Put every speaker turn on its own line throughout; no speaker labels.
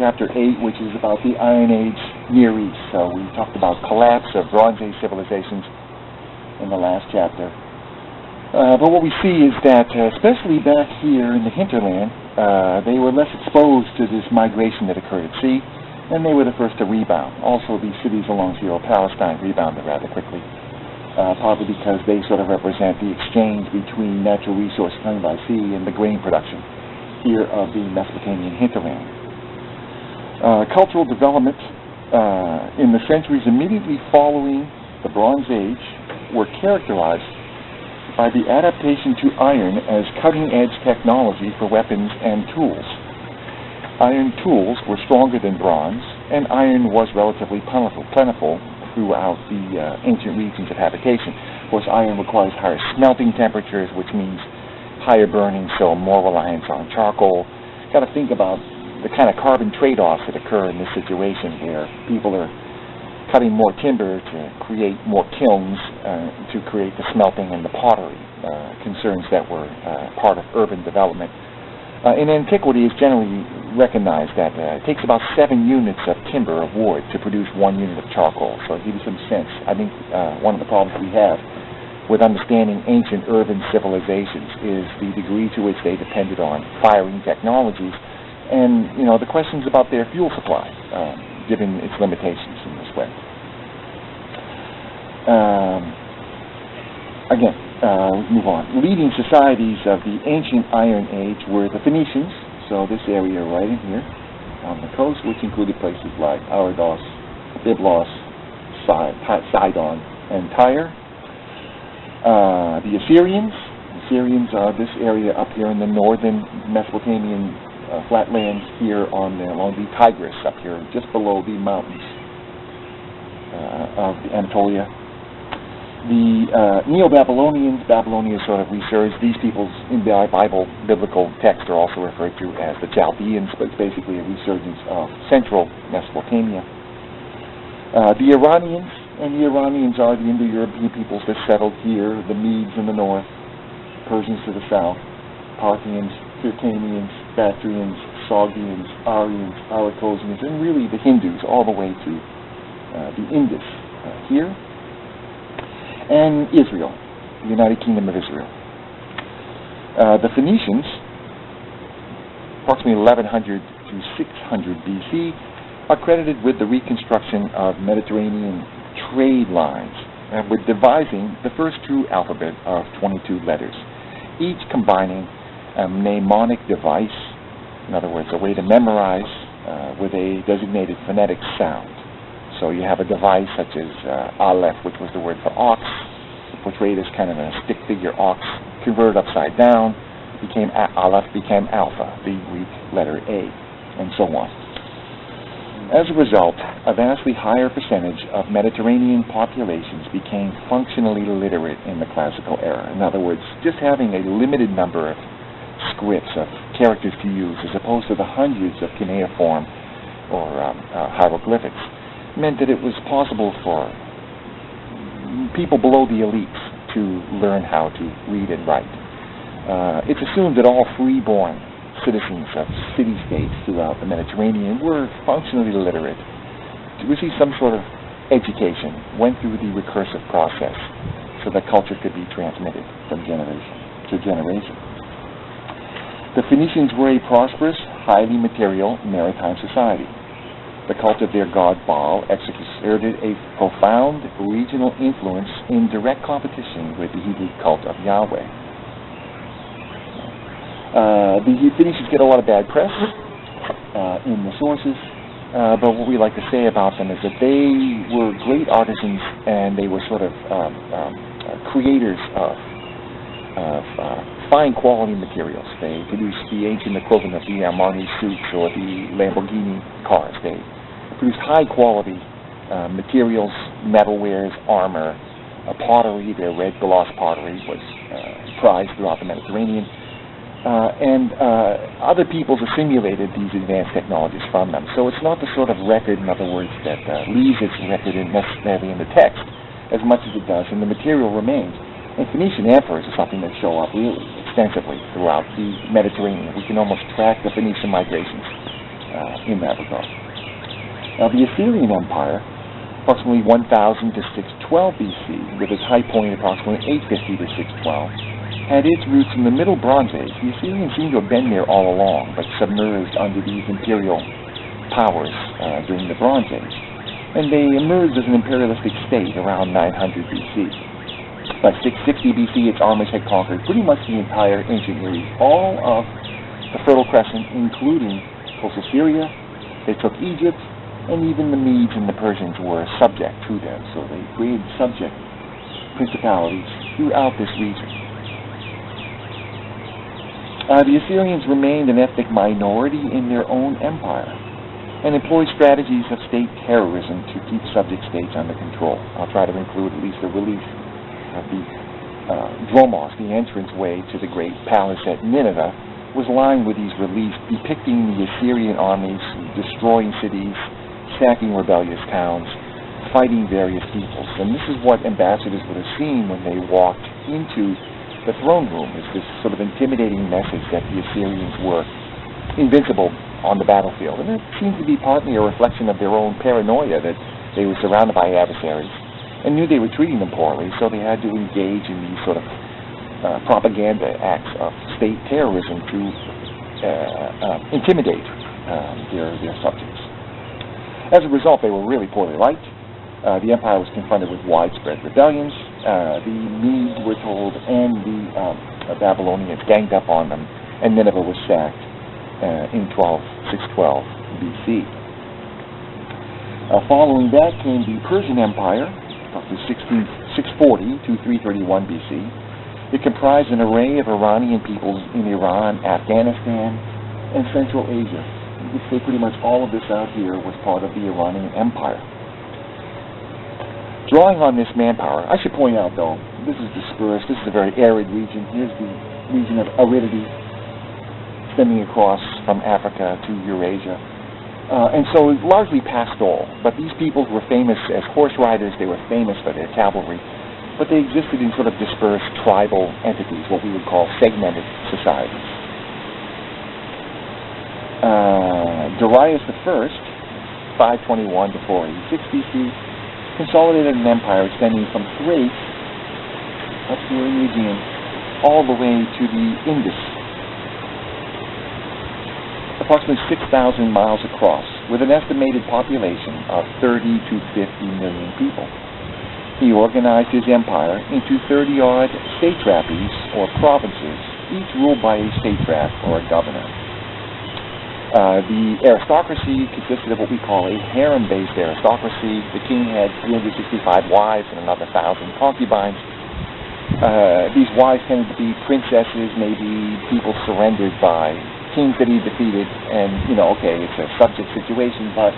chapter 8, which is about the Iron Age Near East. So we talked about collapse of Bronze Age civilizations in the last chapter. But what we see is that, especially back here in the hinterland, they were less exposed to this migration that occurred at sea, and they were the first to rebound. Also, these cities along Syro-Palestine rebounded rather quickly, partly because they sort of represent the exchange between natural resources coming by sea and the grain production here of the Mesopotamian hinterland. Cultural development in the centuries immediately following the Bronze Age were characterized by the adaptation to iron as cutting-edge technology for weapons and tools. Iron tools were stronger than bronze, and iron was relatively plentiful throughout the ancient regions of habitation. Of course, iron requires higher smelting temperatures, which means higher burning, so more reliance on charcoal. Got to think about the kind of carbon trade-offs that occur in this situation where people are cutting more timber to create more kilns to create the smelting and the pottery, concerns that were part of urban development. In antiquity, it's generally recognized that it takes about 7 units of timber of wood to produce 1 unit of charcoal. So to give you some sense, I think one of the problems we have with understanding ancient urban civilizations is the degree to which they depended on firing technologies and, the questions about their fuel supply, given its limitations in this way. Move on. Leading societies of the ancient Iron Age were the Phoenicians, so this area right in here on the coast, which included places like Abydos, Byblos, Sidon, and Tyre. The Assyrians are this area up here in the northern Mesopotamian flatlands here along the Tigris, up here just below the mountains of Anatolia. The Neo-Babylonians, Babylonia sort of resurged. These peoples in the biblical text are also referred to as the Chaldeans, but it's basically a resurgence of central Mesopotamia. The Iranians are the Indo-European peoples that settled here, the Medes in the north, Persians to the south, Parthians, Hyrcanians, Bactrians, Sogdians, Aryans, Aracosians, and really the Hindus all the way to the Indus here, and Israel, the United Kingdom of Israel. The Phoenicians, approximately 1100 to 600 BC, are credited with the reconstruction of Mediterranean trade lines and with devising the first true alphabet of 22 letters, each combining a mnemonic device, in other words, a way to memorize with a designated phonetic sound. So you have a device such as Aleph, which was the word for ox, portrayed as kind of a stick figure ox, converted upside down, Aleph became alpha, the Greek letter A, and so on. As a result, a vastly higher percentage of Mediterranean populations became functionally literate in the classical era. In other words, just having a limited number of scripts of characters to use as opposed to the hundreds of cuneiform or hieroglyphics meant that it was possible for people below the elites to learn how to read and write. It's assumed that all free-born citizens of city-states throughout the Mediterranean were functionally literate, received some sort of education, went through the recursive process so that culture could be transmitted from generation to generation. The Phoenicians were a prosperous, highly material maritime society. The cult of their god Baal exerted a profound regional influence in direct competition with the Hebrew cult of Yahweh. The Phoenicians get a lot of bad press in the sources, but what we like to say about them is that they were great artisans and they were sort of creators of fine quality materials. They produced the ancient equivalent of the Armani suits or the Lamborghini cars. They produced high quality materials, metalwares, armor, pottery. Their red gloss pottery was prized throughout the Mediterranean. And other peoples assimilated these advanced technologies from them. So it's not the sort of record, in other words, that leaves its record necessarily in the text as much as it does, and the material remains. And Phoenician emperors is something that show up really extensively throughout the Mediterranean. We can almost track the Phoenician migrations in that regard. Now, the Assyrian Empire, approximately 1000 to 612 BC, with its high point approximately 850 to 612, had its roots in the Middle Bronze Age. The Assyrians seem to have been there all along, but submerged under these imperial powers during the Bronze Age. And they emerged as an imperialistic state around 900 BC. By 660 BC, its armies had conquered pretty much the entire ancient Near East, all of the Fertile Crescent, including coastal Syria. They took Egypt, and even the Medes and the Persians were subject to them. So they created subject principalities throughout this region. The Assyrians remained an ethnic minority in their own empire and employed strategies of state terrorism to keep subject states under control. I'll try to include at least a relief of the dromos, the entranceway to the great palace at Nineveh, was lined with these reliefs depicting the Assyrian armies destroying cities, sacking rebellious towns, fighting various peoples. And this is what ambassadors would have seen when they walked into the throne room, is this sort of intimidating message that the Assyrians were invincible on the battlefield. And it seemed to be partly a reflection of their own paranoia that they were surrounded by adversaries and knew they were treating them poorly, so they had to engage in these sort of propaganda acts of state terrorism to intimidate their subjects. As a result, they were really poorly liked. The empire was confronted with widespread rebellions. The Medes were told, and the Babylonians ganged up on them, and Nineveh was sacked in 612 BC. Following that came the Persian Empire, up to 640 to 331 BC. It comprised an array of Iranian peoples in Iran, Afghanistan, and Central Asia. You could say pretty much all of this out here was part of the Iranian Empire. Drawing on this manpower, I should point out, though, this is dispersed. This is a very arid region. Here's the region of aridity extending across from Africa to Eurasia. And so it's largely pastoral. But these peoples were famous as horse riders. They were famous for their cavalry. But they existed in sort of dispersed tribal entities, what we would call segmented societies. Darius I, 521 to 486 BC, consolidated an empire extending from Thrace up to the Aegean all the way to the Indus, approximately 6,000 miles across, with an estimated population of 30 to 50 million people. He organized his empire into 30-odd satrapies, or provinces, each ruled by a satrap, or a governor. The aristocracy consisted of what we call a harem-based aristocracy. The king had 365 wives and another 1,000 concubines. These wives tended to be princesses, maybe people surrendered by kings that he defeated, and, it's a subject situation, but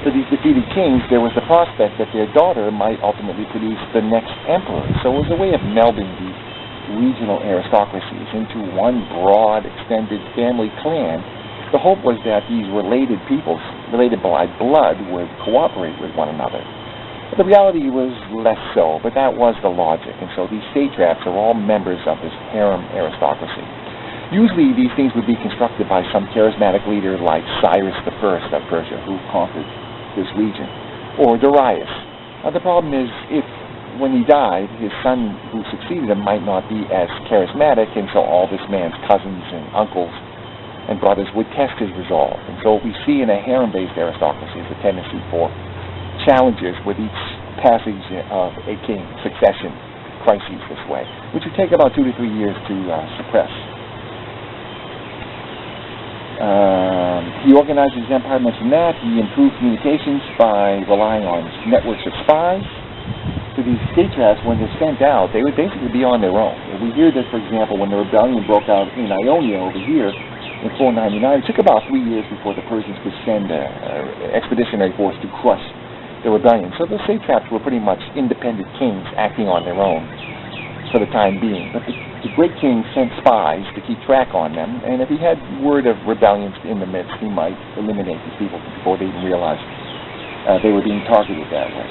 for these defeated kings, there was the prospect that their daughter might ultimately produce the next emperor. So it was a way of melding these regional aristocracies into one broad, extended family clan. The hope was that these related peoples, related by blood, would cooperate with one another. But the reality was less so, but that was the logic. And so these satraps are all members of this harem aristocracy. Usually these things would be constructed by some charismatic leader like Cyrus I of Persia, who conquered this region, or Darius. The problem is, if when he died, his son who succeeded him might not be as charismatic, and so all this man's cousins and uncles and brothers would test his resolve. And so what we see in a harem-based aristocracy is a tendency for challenges with each passage of a king, succession crises this way, which would take about 2 to 3 years to suppress. He organized his empire, mentioned that. He improved communications by relying on networks of spies. So these satraps, when they're sent out, they would basically be on their own. And we hear that, for example, when the rebellion broke out in Ionia over here in 499, it took about 3 years before the Persians could send an expeditionary force to crush the rebellion. So the satraps were pretty much independent kings acting on their own for the time being. But the great king sent spies to keep track on them, and if he had word of rebellions in the midst, he might eliminate these people before they even realized they were being targeted that way.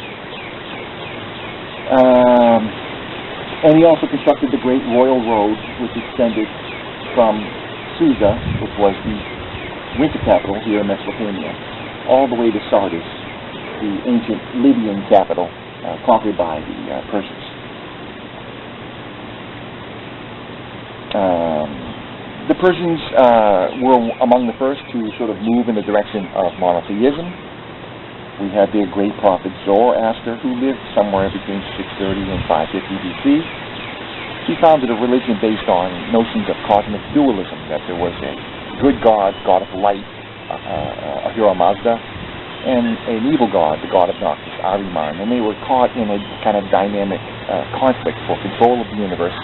And he also constructed the Great Royal Road, which extended from Susa, which was the winter capital here in Mesopotamia, all the way to Sardis, the ancient Lydian capital, conquered by the Persians. The Persians were among the first to sort of move in the direction of monotheism. We had their great prophet Zoroaster, who lived somewhere between 630 and 550 BC. He founded a religion based on notions of cosmic dualism, that there was a good god, god of light, Ahura Mazda, and an evil god, the god of darkness, Ahriman, and they were caught in a kind of dynamic conflict for control of the universe,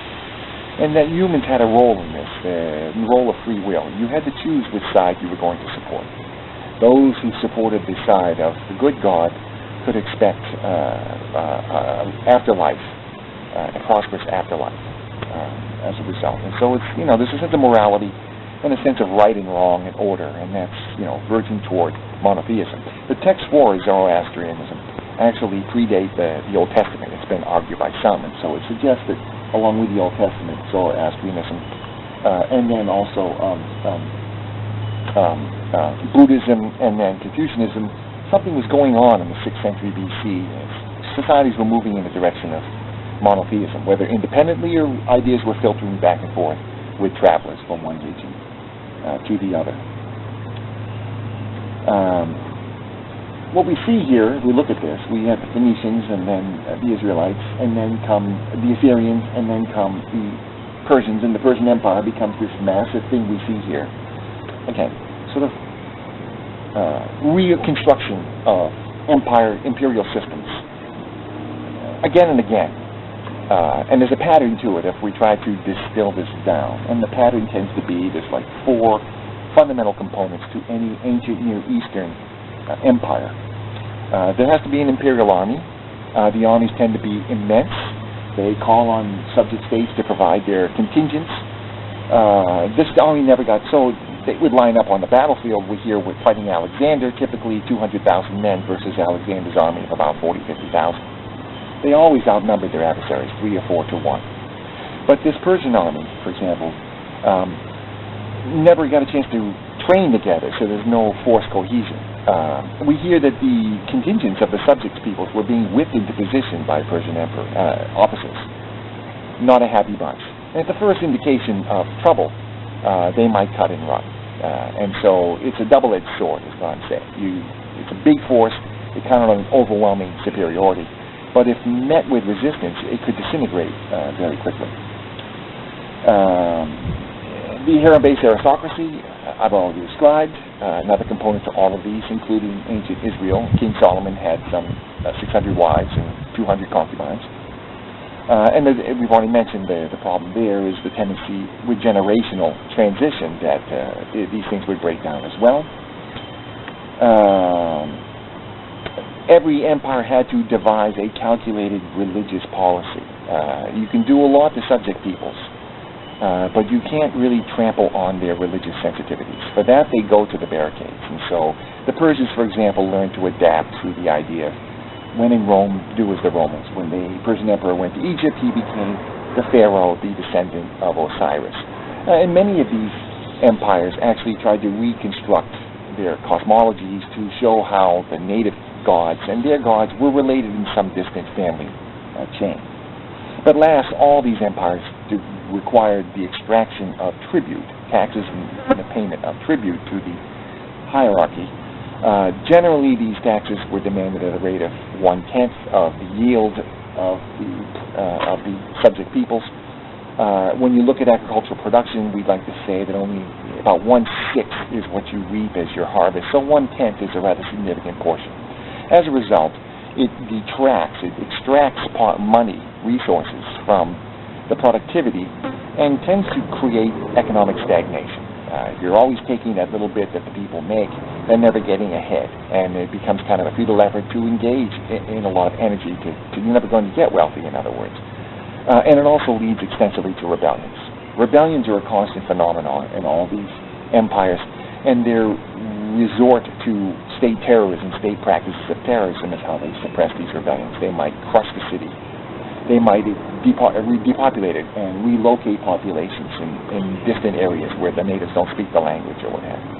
and that humans had a role in this, the role of free will. You had to choose which side you were going to support. Those who supported the side of the good God could expect afterlife, a prosperous afterlife as a result. And so it's, there's a sense of morality and a sense of right and wrong and order, and that's, verging toward monotheism. The text for Zoroastrianism actually predate the Old Testament. It's been argued by some, and so it suggests that along with the Old Testament, Zoroastrianism, and then also Buddhism and then Confucianism, something was going on in the 6th century BC. Societies were moving in the direction of monotheism, whether independently or ideas were filtering back and forth with travelers from one region to the other. What we see here, if we look at this, we have the Phoenicians and then the Israelites, and then come the Assyrians, and then come the Persians, and the Persian Empire becomes this massive thing we see here. Again, sort of reconstruction of imperial systems, again and again. And there's a pattern to it if we try to distill this down. And the pattern tends to be there's like 4 fundamental components to any ancient Near Eastern empire. There has to be an imperial army. The armies tend to be immense. They call on subject states to provide their contingents. This army never got so. They would line up on the battlefield. We hear with fighting Alexander, typically 200,000 men versus Alexander's army of about 40,000-50,000. They always outnumbered their adversaries 3 or 4 to 1. But this Persian army, for example, never got a chance to train together, so there's no force cohesion. We hear that the contingents of the subject peoples were being whipped into position by Persian emperor officers. Not a happy bunch. And at the first indication of trouble, they might cut and run. And so it's a double-edged sword, as God said. It's a big force. It counted on overwhelming superiority. But if met with resistance, it could disintegrate very quickly. The harem-based aristocracy, I've already described. Another component to all of these, including ancient Israel. King Solomon had some 600 wives and 200 concubines. And we've already mentioned the problem there is the tendency with generational transition that these things would break down as well. Every empire had to devise a calculated religious policy. You can do a lot to subject peoples, but you can't really trample on their religious sensitivities. For that, they go to the barricades. And so the Persians, for example, learned to adapt to the idea of when in Rome, do as the Romans. When the Persian emperor went to Egypt, he became the pharaoh, the descendant of Osiris. And many of these empires actually tried to reconstruct their cosmologies to show how the native gods and their gods were related in some distant family chain. But last, all these empires required the extraction of tribute, taxes and the payment of tribute to the hierarchy. Generally, these taxes were demanded at a rate of 1/10 of the yield of the subject peoples. When you look at agricultural production, we'd like to say that only about 1/6 is what you reap as your harvest, so 1/10 is a rather significant portion. As a result, it extracts money, resources from the productivity, and tends to create economic stagnation. You're always taking that little bit that the people make and never getting ahead, and it becomes kind of a futile effort to engage in a lot of energy you're never going to get wealthy, in other words. And it also leads extensively to rebellions. Rebellions are a constant phenomenon in all these empires, and their resort to state terrorism, state practices of terrorism is how they suppress these rebellions. They might crush the city. They might depopulate it and relocate populations in distant areas where the natives don't speak the language or what have you.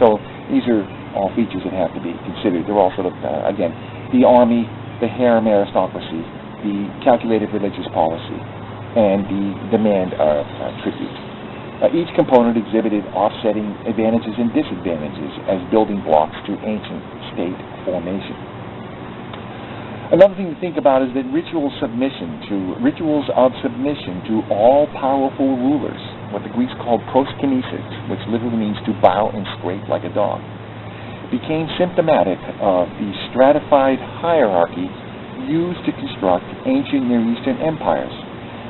So these are all features that have to be considered. They're all sort of, again, the army, the harem aristocracy, the calculated religious policy, and the demand of tribute. Each component exhibited offsetting advantages and disadvantages as building blocks to ancient state formation. Another thing to think about is that rituals of submission to all-powerful rulers, what the Greeks called proskinesis, which literally means to bow and scrape like a dog, became symptomatic of the stratified hierarchy used to construct ancient Near Eastern empires,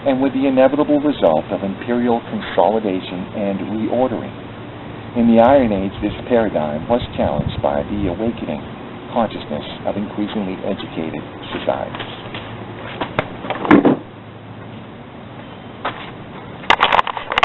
and with the inevitable result of imperial consolidation and reordering. In the Iron Age, this paradigm was challenged by the awakening consciousness of increasingly educated societies.